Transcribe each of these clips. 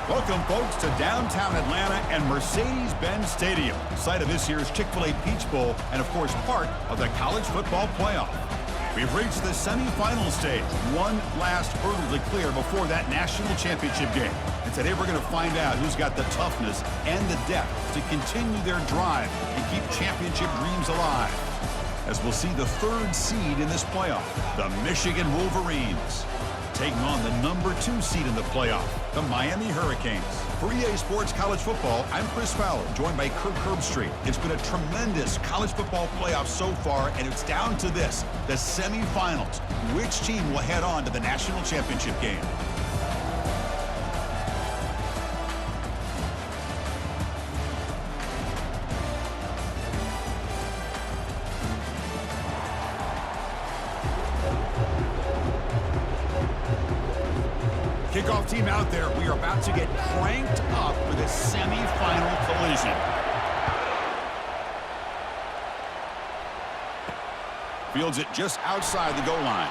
Welcome, folks, to downtown Atlanta and Mercedes-Benz Stadium, site of this year's Chick-fil-A Peach Bowl and, of course, part of the college football playoff. We've reached the semifinal stage, one last hurdle to clear before that national championship game. And today we're going to find out who's got the toughness and the depth to continue their drive and keep championship dreams alive. As we'll see the third seed in this playoff, the Michigan Wolverines, taking on the number 2 seed in the playoff, the Miami Hurricanes. For EA Sports College Football, I'm Chris Fowler, joined by Kirk Herbstreit. It's been a tremendous college football playoff so far, and it's down to this, the semifinals. Which team will head on to the national championship game? Kickoff team out there. We are about to get cranked up for the semifinal collision. Fields it just outside the goal line.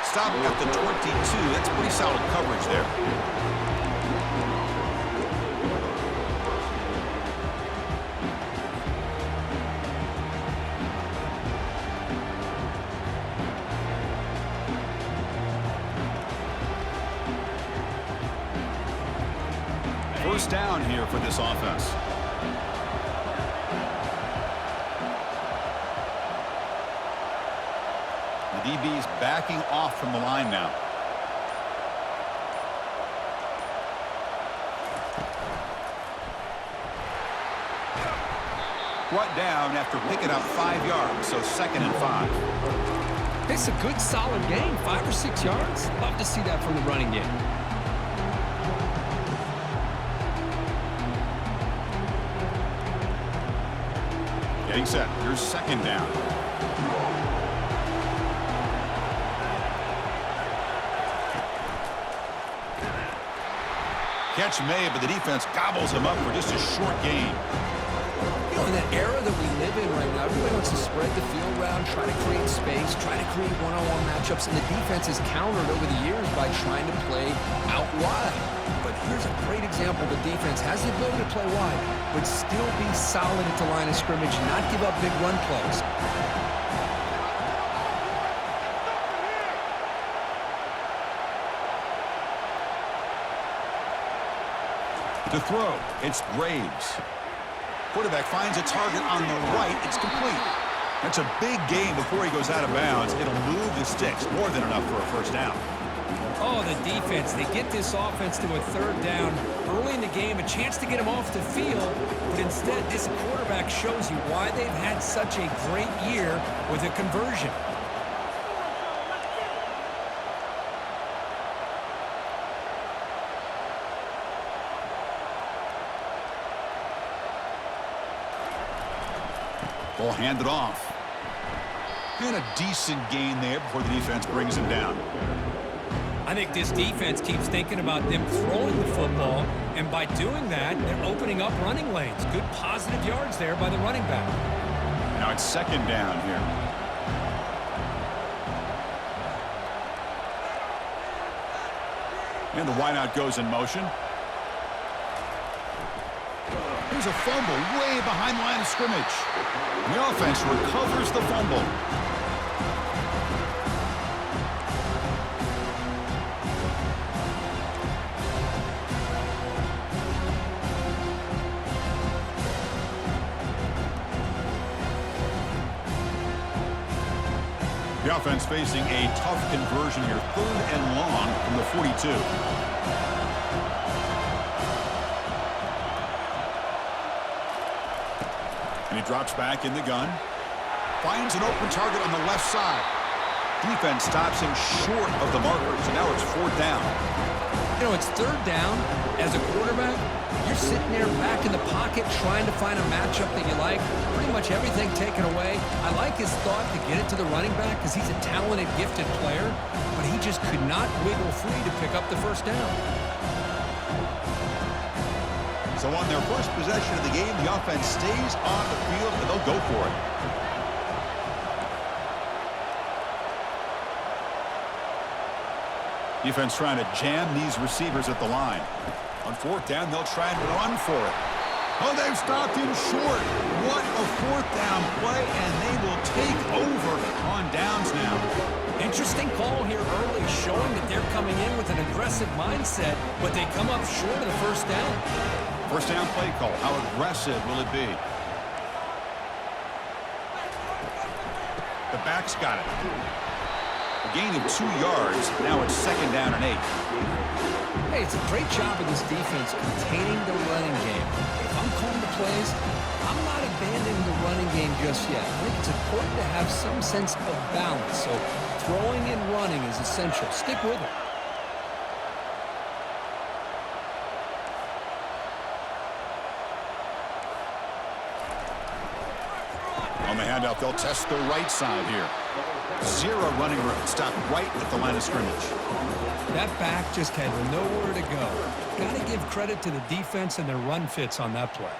Stop at the 22. That's pretty solid coverage there. First down here for this offense. The DB's backing off from the line now. Brought down after picking up 5 yards, so 2nd and 5. It's a good, solid game, 5 or 6 yards. Love to see that from the running game. Getting set. Here's 2nd down. Catch made, but the defense gobbles him up for just a short gain. You know, in that era that we live in right now, everybody wants to spread the field around, try to create space, try to create one-on-one matchups, and the defense is countered over the years by trying to play out wide. But here's a great example. The defense has the ability to play wide, but still be solid at the line of scrimmage, not give up big run plays. To throw, it's Graves. Quarterback finds a target on the right. It's complete. That's a big gain before he goes out of bounds. It'll move the sticks, more than enough for a first down. Oh, the defense. They get this offense to a 3rd down early in the game, a chance to get them off the field, but instead this quarterback shows you why they've had such a great year with a conversion. Ball handed off. And a decent gain there before the defense brings him down. I think this defense keeps thinking about them throwing the football, and by doing that, they're opening up running lanes. Good positive yards there by the running back. Now it's 2nd down here. And the wideout goes in motion. There's a fumble way behind the line of scrimmage. The offense recovers the fumble. The offense facing a tough conversion here, 3rd and long from the 42. And he drops back in the gun. Finds an open target on the left side. Defense stops him short of the marker, so now it's 4th down. You know, it's 3rd down. As a quarterback, you're sitting there back in the pocket trying to find a matchup that you like. Pretty much everything taken away. I like his thought to get it to the running back because he's a talented, gifted player, but he just could not wiggle free to pick up the 1st down. So on their first possession of the game, the offense stays on the field, and they'll go for it. Defense trying to jam these receivers at the line. On fourth down, they'll try and run for it. Oh, they've stopped him short. What a fourth down play, and they will take over on downs now. Interesting call here early, showing that they're coming in with an aggressive mindset, but they come up short of the first down. First down play call. How aggressive will it be? The back's got it. A gain of 2 yards. Now it's second down and 8. Hey, it's a great job of this defense containing the running game. If I'm calling the plays, I'm not abandoning the running game just yet. I think it's important to have some sense of balance. So throwing and running is essential. Stick with it. On the handoff, they'll test the right side here. 0 running room. Stop right at the line of scrimmage. That back just had nowhere to go. Got to give credit to the defense and their run fits on that play.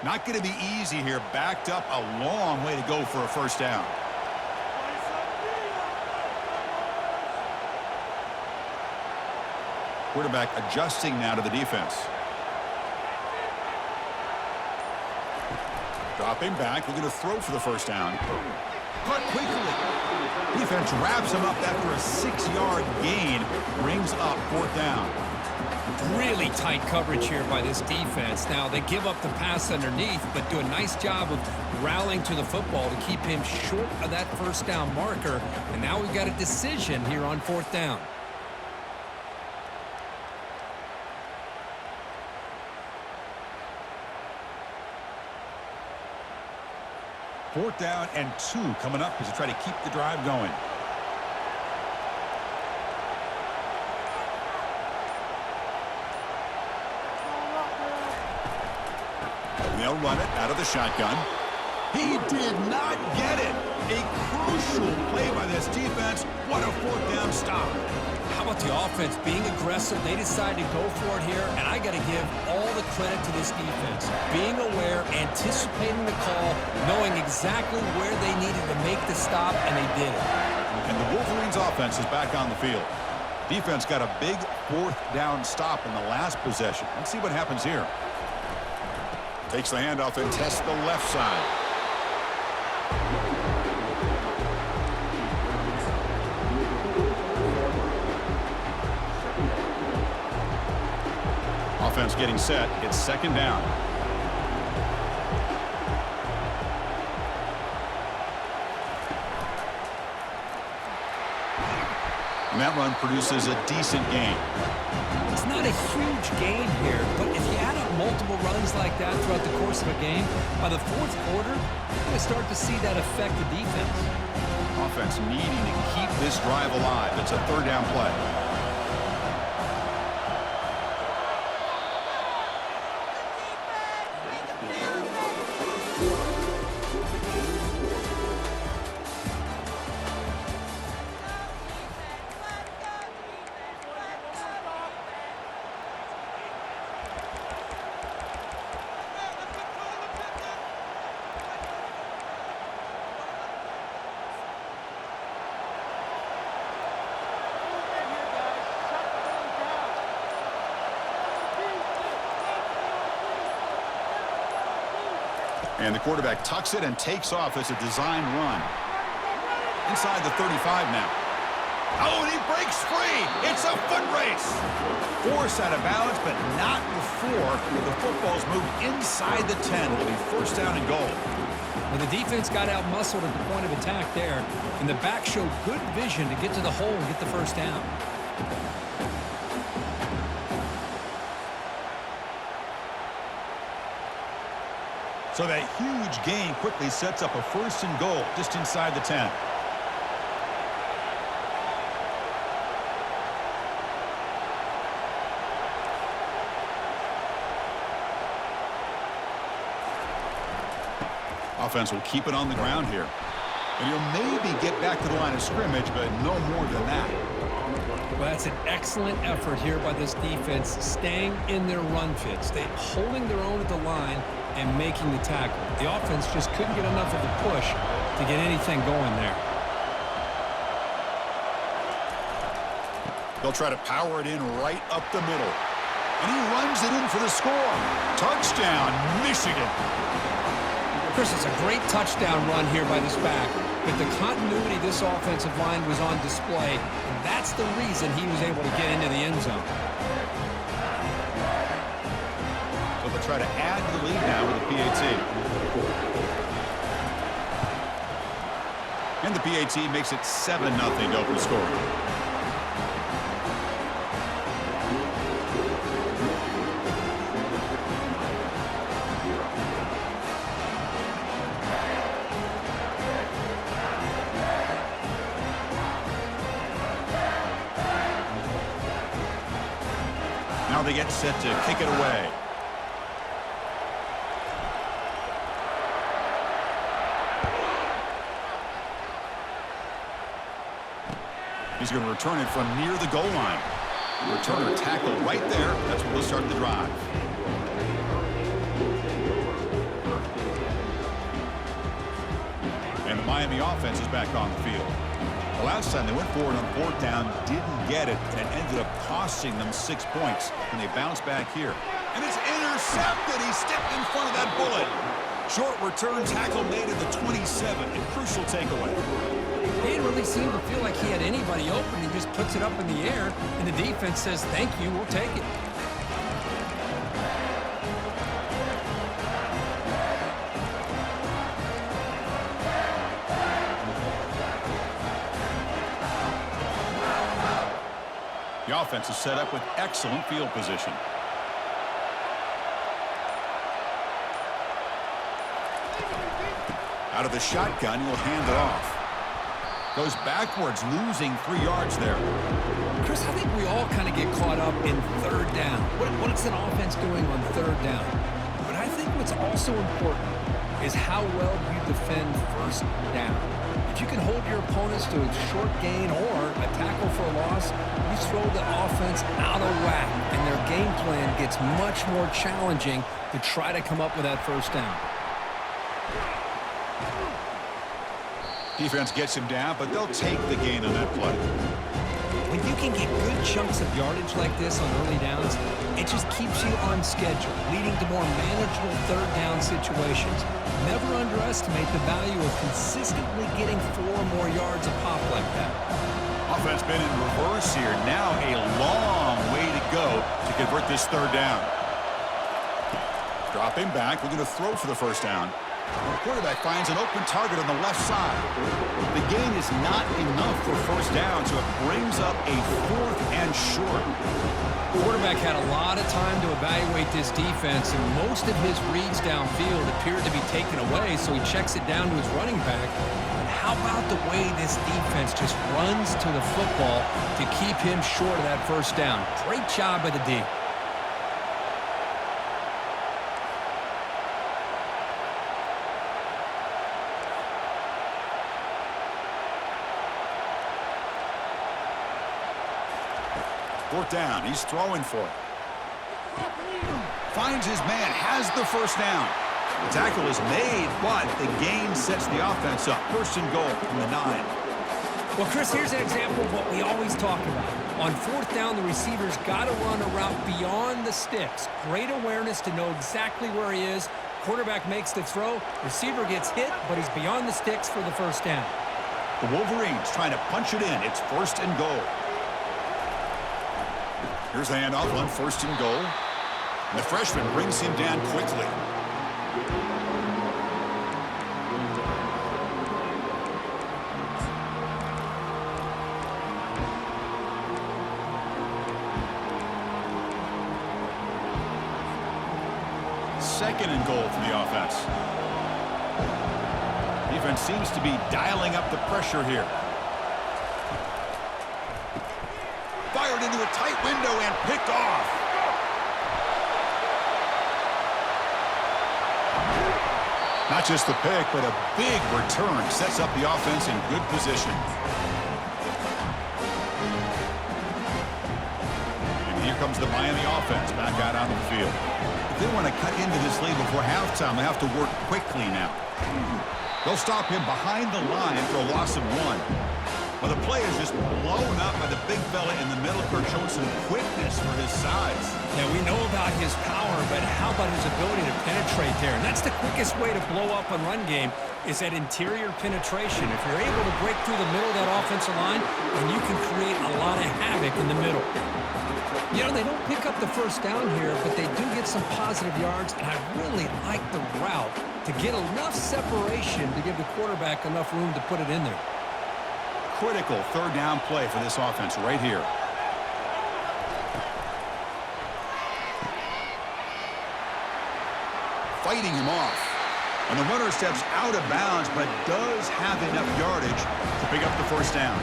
Not going to be easy here. Backed up a long way to go for a first down. Quarterback adjusting now to the defense. Dropping back, looking to throw for the first down. Caught quickly. Defense wraps him up after a 6-yard gain. Brings up fourth down. Really tight coverage here by this defense. Now, they give up the pass underneath, but do a nice job of rallying to the football to keep him short of that first down marker. And now we've got a decision here on fourth down. Fourth down and 2 coming up as they try to keep the drive going. They'll run it out of the shotgun. He did not get it. A crucial play by this defense. What a fourth down stop. How about the offense being aggressive? They decided to go for it here, and I got to give all the credit to this defense. Being aware, anticipating the call, knowing exactly where they needed to make the stop, and they did it. And the Wolverines offense is back on the field. Defense got a big fourth down stop in the last possession. Let's see what happens here. Takes the handoff and tests the left side. Offense getting set. It's second down. And that run produces a decent gain. It's not a huge gain here, but if you add up multiple runs like that throughout the course of a game, by the fourth quarter, you're going to start to see that affect the defense. Offense needing to keep this drive alive. It's a third down play. And the quarterback tucks it and takes off as a design run. Inside the 35 now. Oh, and he breaks free. It's a foot race. Force out of bounds, but not before the football's moved inside the 10. It'll be first down and goal. Well, the defense got out-muscled at the point of attack there, and the back showed good vision to get to the hole and get the first down. So that huge gain quickly sets up a first and goal just inside the 10. Offense will keep it on the ground here. And he'll maybe get back to the line of scrimmage, but no more than that. Well, that's an excellent effort here by this defense, staying in their run fit, holding their own at the line and making the tackle. The offense just couldn't get enough of a push to get anything going there. They'll try to power it in right up the middle. And he runs it in for the score. Touchdown, Michigan. Chris, it's a great touchdown run here by this back, but the continuity of this offensive line was on display, and that's the reason he was able to get into the end zone. So they'll try to add to the lead now with the PAT. And the PAT makes it 7-0 to open scoring. Now they get set to kick it away. He's going to return it from near the goal line. Returner tackle right there. That's where we'll start the drive. And the Miami offense is back on the field. The last time they went forward on fourth down, didn't get it, and ended up costing them 6 points. And they bounce back here. And it's intercepted. He stepped in front of that bullet. Short return tackle made at the 27. A crucial takeaway. He didn't really seem to feel like he had anybody open. He just puts it up in the air, and the defense says, thank you, we'll take it. The offense is set up with excellent field position. Out of the shotgun, he'll hand it off. Goes backwards, losing 3 yards there. Chris, I think we all kind of get caught up in third down. What is an offense doing on third down? But I think what's also important is how well you defend first down. If you can hold your opponents to a short gain or a tackle for a loss, you throw the offense out of whack, and their game plan gets much more challenging to try to come up with that first down. Defense gets him down, but they'll take the gain on that play. When you can get good chunks of yardage like this on early downs, it just keeps you on schedule, leading to more manageable third down situations. Never underestimate the value of consistently getting 4 more yards a pop like that. Offense been in reverse here. Now a long way to go to convert this third down. Dropping back, looking to throw for the first down. The quarterback finds an open target on the left side. The gain is not enough for first down, so it brings up a 4th and short. The quarterback had a lot of time to evaluate this defense, and most of his reads downfield appeared to be taken away, so he checks it down to his running back. But how about the way this defense just runs to the football to keep him short of that first down? Great job by the D. Fourth down, he's throwing for it. Finds his man, has the first down. The tackle is made, but the gain sets the offense up. First and goal from the 9. Well, Chris, here's an example of what we always talk about. On fourth down, the receiver's got to run a route beyond the sticks. Great awareness to know exactly where he is. Quarterback makes the throw. Receiver gets hit, but he's beyond the sticks for the first down. The Wolverines trying to punch it in. It's first and goal. Here's the handoff on first and goal. And the freshman brings him down quickly. Second and goal for the offense. Defense seems to be dialing up the pressure here. Fired into a tight window and picked off. Not just the pick, but a big return sets up the offense in good position. And here comes the Miami offense back out onto the field. If they want to cut into this lead before halftime, they have to work quickly now. They'll stop him behind the line for a loss of 1. Well, the play is just blown up by the big fella in the middle. Kirk showing some quickness for his size. Yeah, we know about his power, but how about his ability to penetrate there? And that's the quickest way to blow up a run game is that interior penetration. If you're able to break through the middle of that offensive line, then you can create a lot of havoc in the middle. You know, they don't pick up the first down here, but they do get some positive yards, and I really like the route to get enough separation to give the quarterback enough room to put it in there. Critical third down play for this offense right here. Fighting him off. And the runner steps out of bounds, but does have enough yardage to pick up the first down.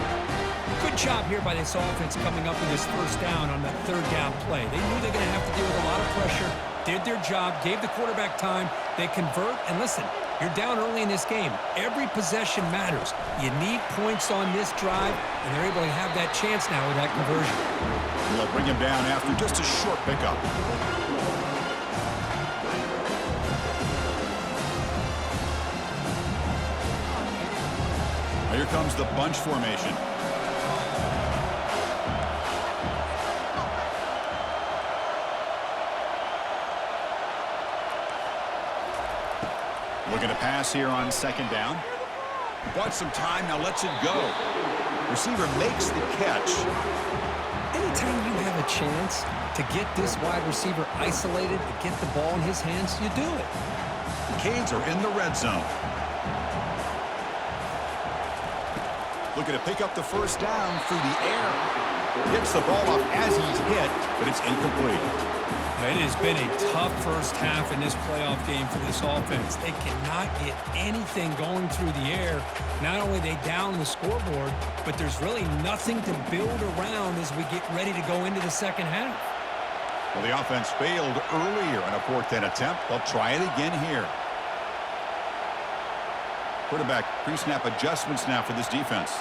Good job here by this offense coming up with this first down on that third down play. They knew they were going to have to deal with a lot of pressure, did their job, gave the quarterback time, they convert, and listen, you're down early in this game. Every possession matters. You need points on this drive, and they're able to have that chance now with that conversion. They'll bring him down after just a short pickup. Here comes the bunch formation. Looking to pass here on second down. Bought some time, now lets it go. Receiver makes the catch. Anytime you have a chance to get this wide receiver isolated, to get the ball in his hands, you do it. The Canes are in the red zone. Looking to pick up the first down through the air. Gets the ball off as he's hit, but it's incomplete. It has been a tough first half in this playoff game for this offense. They cannot get anything going through the air. Not only they down the scoreboard, but there's really nothing to build around as we get ready to go into the second half. Well, the offense failed earlier on a fourth down attempt. They'll try it again here. Quarterback pre-snap adjustments now for this defense.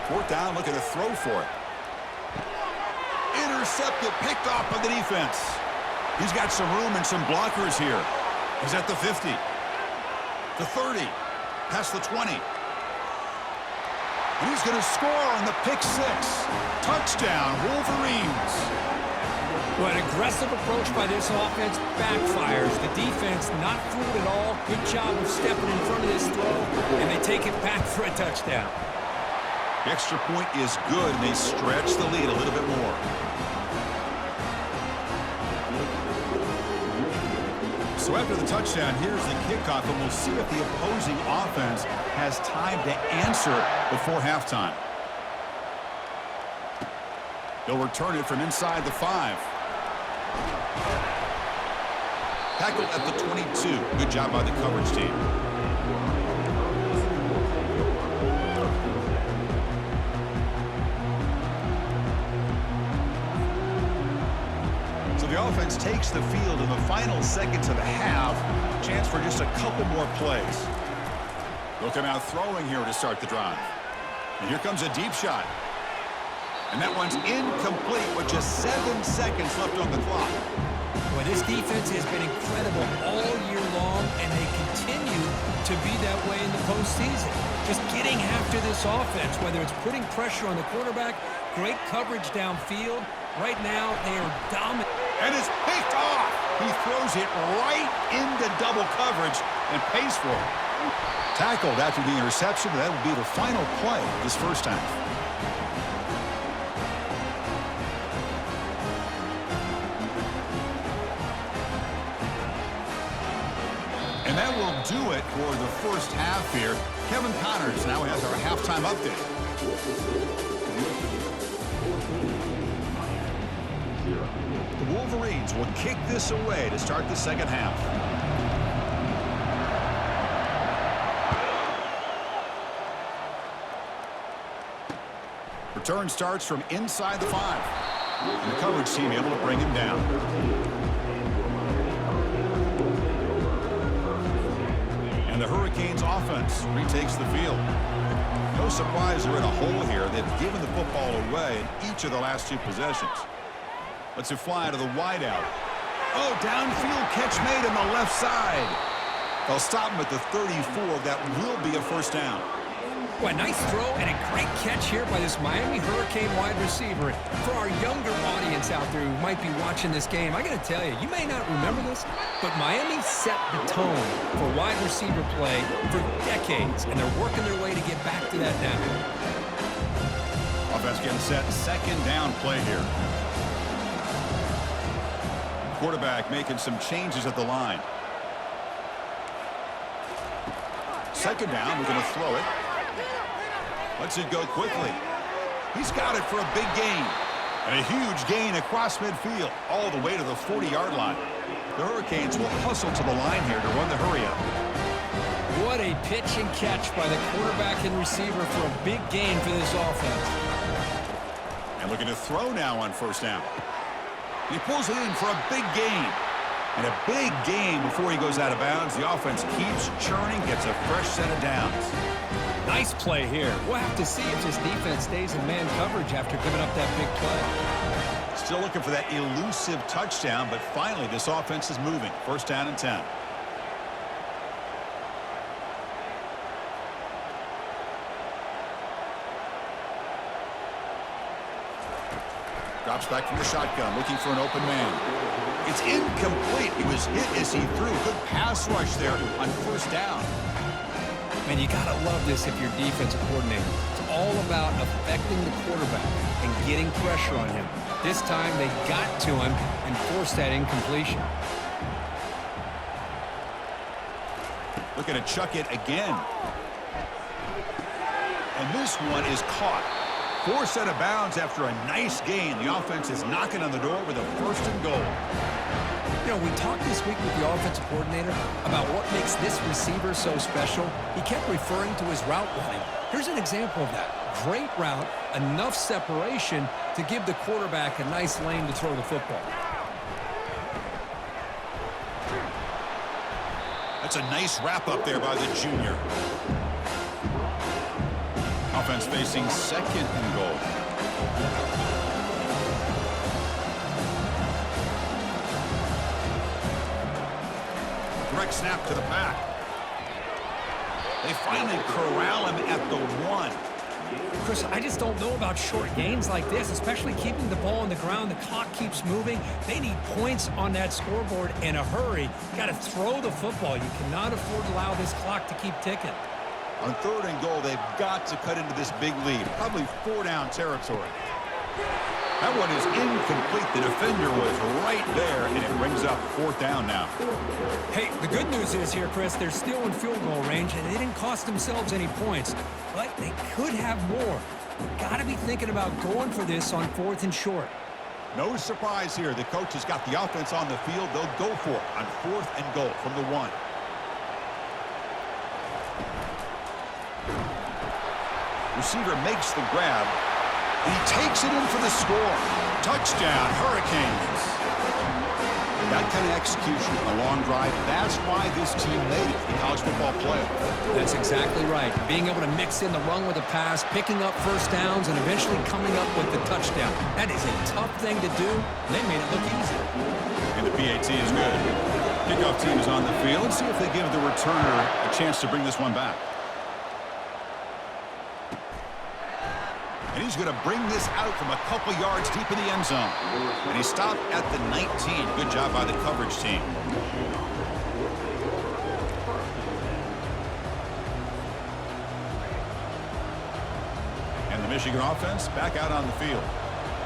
Fourth down, looking to throw for it. Intercepted, picked off by the defense. He's got some room and some blockers here. He's at the 50, the 30, past the 20. And he's going to score on the pick six. Touchdown, Wolverines. Well, an aggressive approach by this offense backfires. The defense not fooled at all. Good job of stepping in front of this throw, and they take it back for a touchdown. The extra point is good, and they stretch the lead a little bit more. So after the touchdown, here's the kickoff, and we'll see if the opposing offense has time to answer before halftime. They'll return it from inside the 5. Tackled at the 22. Good job by the coverage team. So the offense takes the field in the final seconds of the half. Chance for just a couple more plays. They'll come out throwing here to start the drive. And here comes a deep shot. And that one's incomplete with just 7 seconds left on the clock. Well, this defense has been incredible all year long, and they continue to be that way in the postseason. Just getting after this offense, whether it's putting pressure on the quarterback, great coverage downfield. Right now, they are dominant. And it's picked off. He throws it right into double coverage and pays for it. Tackled after the interception. That will be the final play this first half. And that will do it for the first half here. Kevin Connors now has our halftime update. The Wolverines will kick this away to start the second half. Return starts from inside the 5. And the coverage team able to bring him down. the Hurricanes offense retakes the field. No surprise they're in a hole here. They've given the football away in each of the last 2 possessions. Let's it fly to the wideout. Oh, downfield catch made on the left side. They'll stop him at the 34. That will be a first down. Well, a nice throw and a great catch here by this Miami Hurricane wide receiver. For our younger audience out there who might be watching this game, I got to tell you, you may not remember this, but Miami set the tone for wide receiver play for decades, and they're working their way to get back to that now. Offense getting set. Second down play here. Quarterback making some changes at the line. Second down, we're going to throw it. Lets it go quickly. He's got it for a big gain. And a huge gain across midfield, all the way to the 40-yard line. The Hurricanes will hustle to the line here to run the hurry-up. What a pitch and catch by the quarterback and receiver for a big gain for this offense. And looking to throw now on first down. He pulls it in for a big gain. And a big gain before he goes out of bounds. The offense keeps churning, gets a fresh set of downs. Nice play here. We'll have to see if this defense stays in man coverage after giving up that big play. Still looking for that elusive touchdown, but finally this offense is moving. First down and 10. Drops back from the shotgun, looking for an open man. It's incomplete. He was hit as he threw. Good pass rush there on first down. Man, you got to love this if you're defensive coordinator. It's all about affecting the quarterback and getting pressure on him. This time they got to him and forced that incompletion. Looking to chuck it again. And this one is caught. Forced out of bounds after a nice gain. The offense is knocking on the door with a first and goal. You know, we talked this week with the offensive coordinator about what makes this receiver so special. He kept referring to his route running. Here's an example of that. Great route, enough separation to give the quarterback a nice lane to throw the football. That's a nice wrap up there by the junior. Offense facing second and goal. Direct snap to the back. They finally corral him at the 1. Chris, I just don't know about short gains like this, especially keeping the ball on the ground. The clock keeps moving. They need points on that scoreboard in a hurry. Got to throw the football. You cannot afford to allow this clock to keep ticking. On third and goal, they've got to cut into this big lead. Probably 4-down territory. That one is incomplete. The defender was right there, and it brings up fourth down now. Hey, the good news is here, Chris, they're still in field goal range, and they didn't cost themselves any points. But they could have more. Got to be thinking about going for this on fourth and short. No surprise here. The coach has got the offense on the field. They'll go for it on fourth and goal from the 1. Receiver makes the grab. And he takes it in for the score. Touchdown, Hurricanes. That kind of execution, a long drive, that's why this team made it to the college football playoff. That's exactly right. Being able to mix in the run with a pass, picking up first downs, and eventually coming up with the touchdown. That is a tough thing to do, and they made it look easy. And the PAT is good. Kickoff team is on the field. Let's see if they give the returner a chance to bring this one back. And he's going to bring this out from a couple yards deep in the end zone. And he stopped at the 19. Good job by the coverage team. And the Michigan offense back out on the field.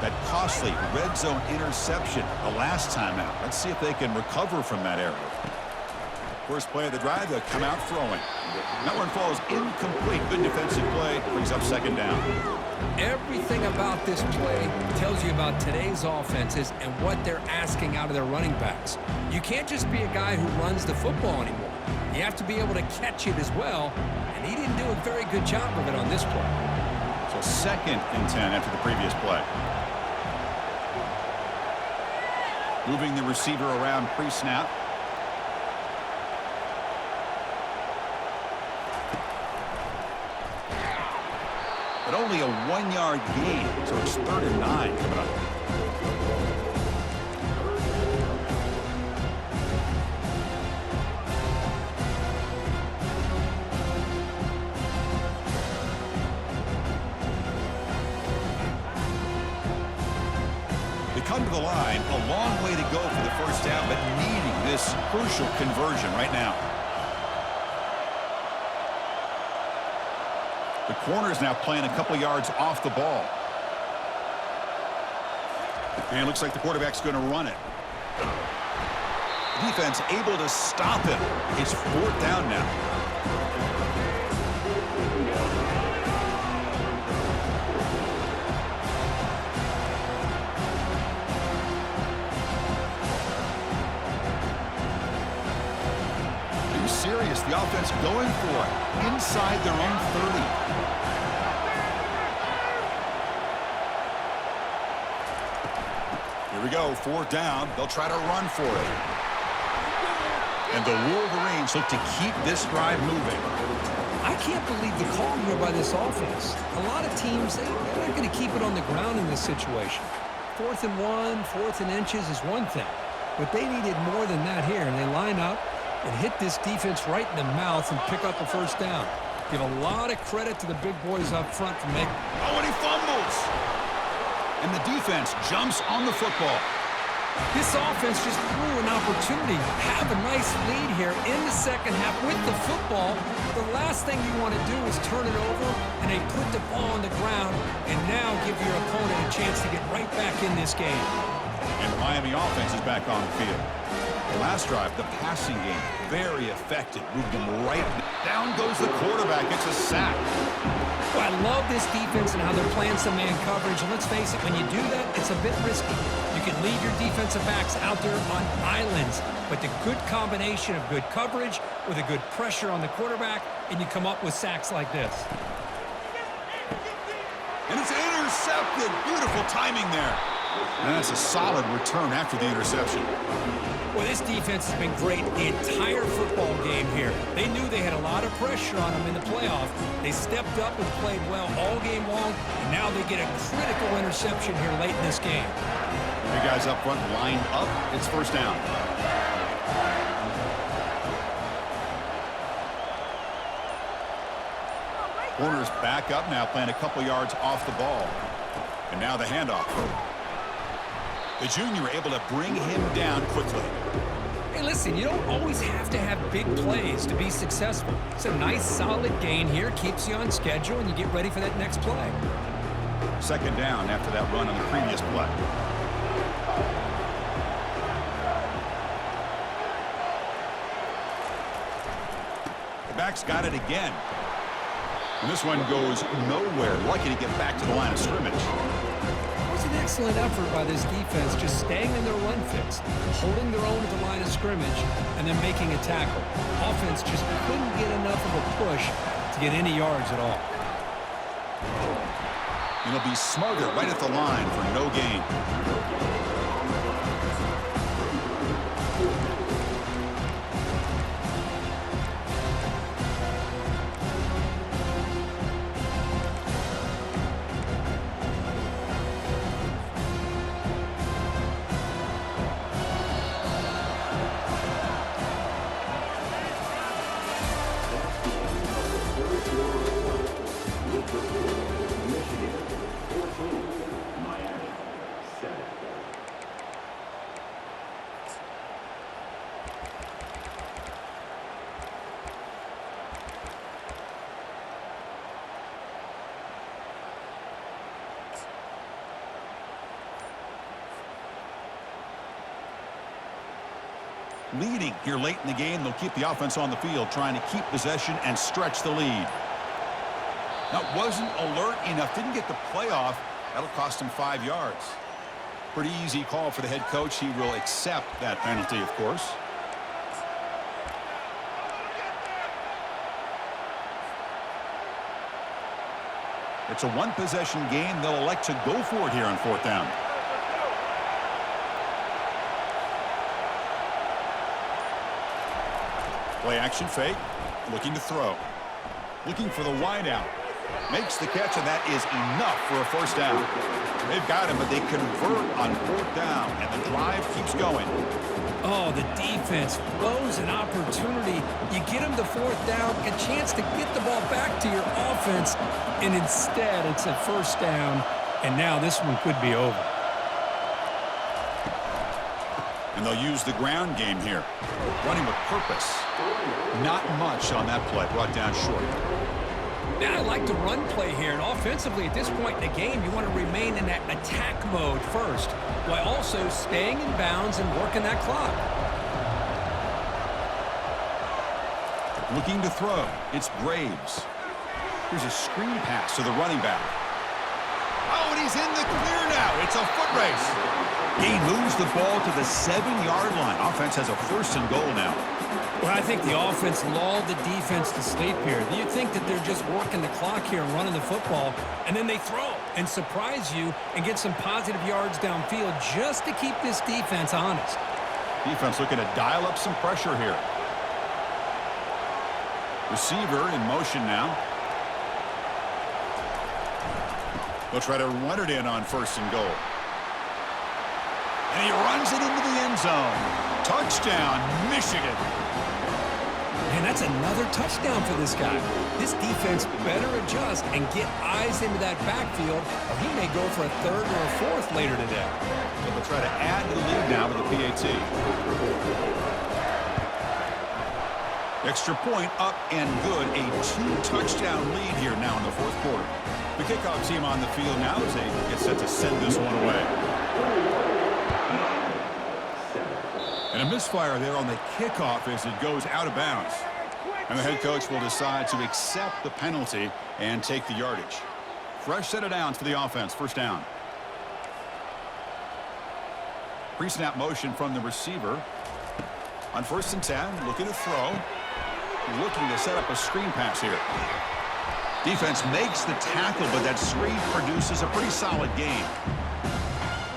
That costly red zone interception the last time out. Let's see if they can recover from that error. First play of the drive, they'll come out throwing. That one falls incomplete. Good defensive play. Brings up second down. Everything about this play tells you about today's offenses and what they're asking out of their running backs. You can't just be a guy who runs the football anymore. You have to be able to catch it as well, and he didn't do a very good job of it on this play. So second and 10 after the previous play. Moving the receiver around pre-snap. but only a 1-yard gain, so it's 3rd and 9 coming up. They come to the line, a long way to go for the first down, but needing this crucial conversion right now. The corner's now playing a couple yards off the ball. And it looks like the quarterback's going to run it. Defense able to stop him. It's 4th down now. Are you serious? The offense going for it inside their own 30. Here we go, 4th down. They'll try to run for it. And the Wolverines look to keep this drive moving. I can't believe the call here by this offense. A lot of teams, they're not going to keep it on the ground in this situation. 4th and 1, 4th and inches is one thing. But they needed more than that here, and they line up and hit this defense right in the mouth and pick up a first down. Give a lot of credit to the big boys up front for making... Oh, and he fumbles! And the defense jumps on the football. This offense just blew an opportunity. Have a nice lead here in the second half with the football. The last thing you want to do is turn it over, and they put the ball on the ground and now give your opponent a chance to get right back in this game. And the Miami offense is back on the field. The last drive, the passing game, very effective. Moved them right down goes the quarterback. It's a sack. Well, I love this defense and how they're playing some man coverage. And let's face it, when you do that, it's a bit risky. You can leave your defensive backs out there on islands, but the good combination of good coverage with a good pressure on the quarterback, and you come up with sacks like this. And it's intercepted. Beautiful timing there. And that's a solid return after the interception. Well, this defense has been great the entire football game here. They knew they had a lot of pressure on them in the playoff. They stepped up and played well all game long, and now they get a critical interception here late in this game. The guys up front lined up. It's first down. Corner's back up now, playing a couple yards off the ball. And now the handoff. The junior able to bring him down quickly. Hey, listen, you don't always have to have big plays to be successful. It's a nice, solid gain here. Keeps you on schedule, and you get ready for that next play. Second down after that run on the previous play. The back's got it again. And this one goes nowhere. Lucky to get back to the line of scrimmage. It was an excellent effort by this defense, just staying in their run fits, holding their own at the line of scrimmage, and then making a tackle. Offense just couldn't get enough of a push to get any yards at all. And he'll be smarter right at the line for no gain. Leading here late in the game, they'll keep the offense on the field, trying to keep possession and stretch the lead. That wasn't alert enough, didn't get the playoff. That'll cost him 5 yards. Pretty easy call for the head coach. He will accept that penalty, of course. It's a one-possession game. They'll elect to go for it here on fourth down. Play action fake, looking to throw. Looking for the wide out. Makes the catch, and that is enough for a first down. They've got him, but they convert on fourth down, and the drive keeps going. Oh, the defense blows an opportunity. You get them to fourth down, a chance to get the ball back to your offense, and instead it's a first down, and now this one could be over. And they'll use the ground game here. Running with purpose. Not much on that play, brought down short. Now I like the run play here, and offensively at this point in the game, you want to remain in that attack mode first, while also staying in bounds and working that clock. Looking to throw. It's Graves. Here's a screen pass to the running back. Oh, and he's in the clear now. It's a foot race. He moves the ball to the 7-yard line. Offense has a first and goal now. Well, I think the offense lulled the defense to sleep here. You think that they're just working the clock here and running the football, and then they throw and surprise you and get some positive yards downfield just to keep this defense honest. Defense looking to dial up some pressure here. Receiver in motion now. They'll try to run it in on first and goal. And he runs it into the end zone. Touchdown, Michigan. Man, that's another touchdown for this guy. This defense better adjust and get eyes into that backfield, or he may go for a third or a fourth later today. So they'll try to add to the lead now with the PAT. Extra point up and good. A 2-touchdown lead here now in the fourth quarter. The kickoff team on the field now as they get set to send this one away. And a misfire there on the kickoff as it goes out of bounds. And the head coach will decide to accept the penalty and take the yardage. Fresh set of downs for the offense. First down. Pre-snap motion from the receiver. On first and 10, looking to throw. Looking to set up a screen pass here. Defense makes the tackle, but that screen produces a pretty solid gain.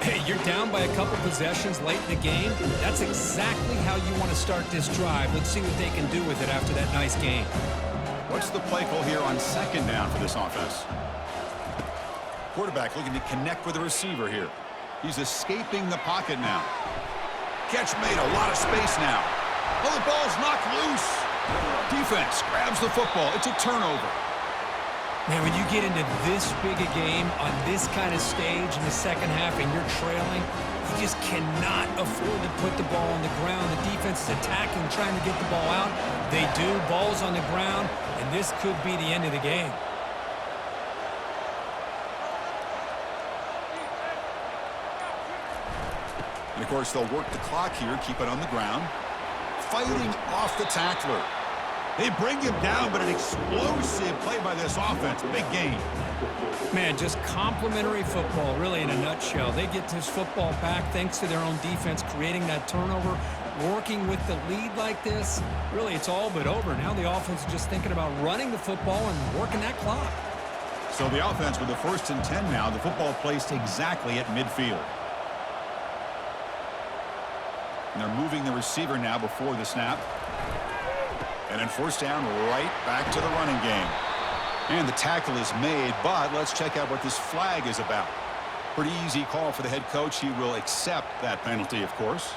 Hey, you're down by a couple possessions late in the game. That's exactly how you want to start this drive. Let's see what they can do with it after that nice game. What's the play call here on second down for this offense? Quarterback looking to connect with the receiver here. He's escaping the pocket now. Catch made, a lot of space now. Oh, the ball's knocked loose. Defense grabs the football. It's a turnover. Man, when you get into this big a game on this kind of stage in the second half and you're trailing, you just cannot afford to put the ball on the ground. The defense is attacking, trying to get the ball out. They do. Ball's on the ground, and this could be the end of the game. And, of course, they'll work the clock here, keep it on the ground. Fighting off the tackler. They bring him down, but an explosive play by this offense. Big gain. Man, just complimentary football, really, in a nutshell. They get this football back thanks to their own defense, creating that turnover, working with the lead like this. Really, it's all but over. Now the offense is just thinking about running the football and working that clock. So the offense with the first and 10 now, the football placed exactly at midfield. And they're moving the receiver now before the snap. And then first down, right back to the running game. And the tackle is made, but let's check out what this flag is about. Pretty easy call for the head coach. He will accept that penalty, of course.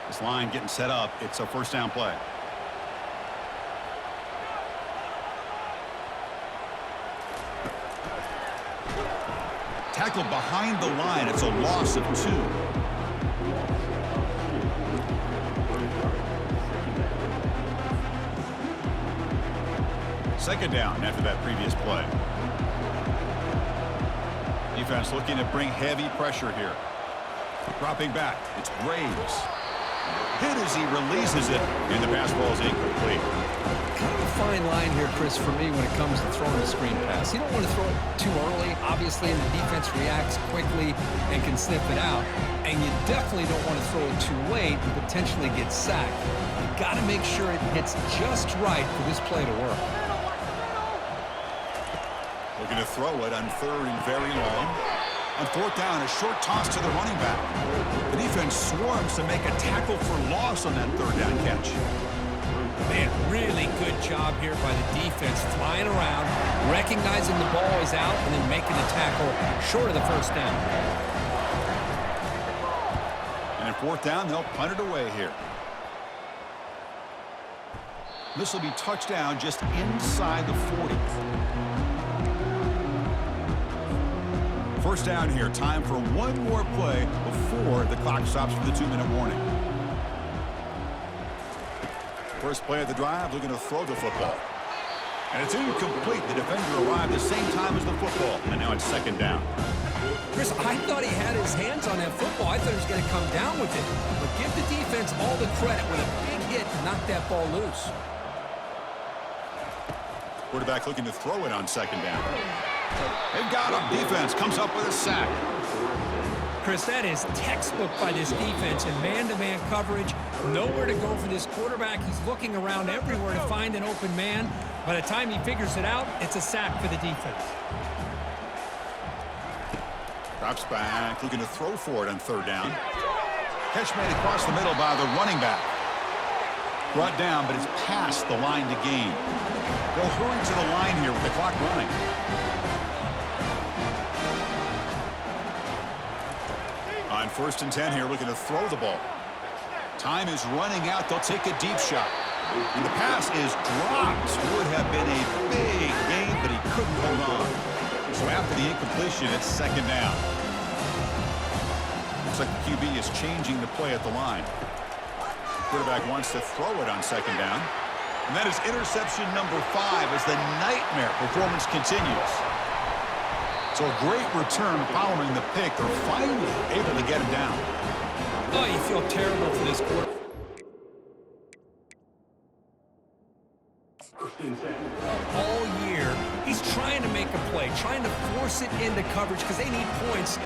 This line getting set up. It's a first down play. Tackle behind the line. It's a loss of 2. Second down after that previous play. Defense looking to bring heavy pressure here. Dropping back. It's Graves. Hit as he releases it, and the pass ball is incomplete. Kind of a fine line here, Chris, for me when it comes to throwing a screen pass. You don't want to throw it too early, obviously, and the defense reacts quickly and can sniff it out. And you definitely don't want to throw it too late and potentially get sacked. You've got to make sure it hits just right for this play to work. Looking to throw it on third and very long. On fourth down, a short toss to the running back. The defense swarms to make a tackle for loss on that third down catch. Man, really good job here by the defense, flying around, recognizing the ball is out, and then making the tackle short of the first down. And in fourth down, they'll punt it away here. This will be touchdown just inside the 40. First down here. Time for one more play before the clock stops for the 2-minute warning. First play of the drive, looking to throw the football. And it's incomplete. The defender arrived the same time as the football. And now it's second down. Chris, I thought he had his hands on that football. I thought he was going to come down with it. But give the defense all the credit with a big hit to knock that ball loose. Quarterback looking to throw it on second down. They've got him. Defense comes up with a sack. Chris, that is textbook by this defense in man-to-man coverage. Nowhere to go for this quarterback. He's looking around everywhere to find an open man. By the time he figures it out, it's a sack for the defense. Drops back, looking to throw for it on third down. Catch made across the middle by the running back. Brought down, but it's past the line to gain. They'll hurry to the line here with the clock running. On 1st and 10 here, looking to throw the ball. Time is running out. They'll take a deep shot. And the pass is dropped. Would have been a big gain, but he couldn't hold on. So after the incompletion, it's second down. Looks like the QB is changing the play at the line. Quarterback wants to throw it on second down. And that is interception number 5 as the nightmare performance continues. So a great return following the pick. They're finally able to get him down. Oh, you feel terrible for this quarterback. All year, he's trying to make a play, trying to force it into coverage because they need points.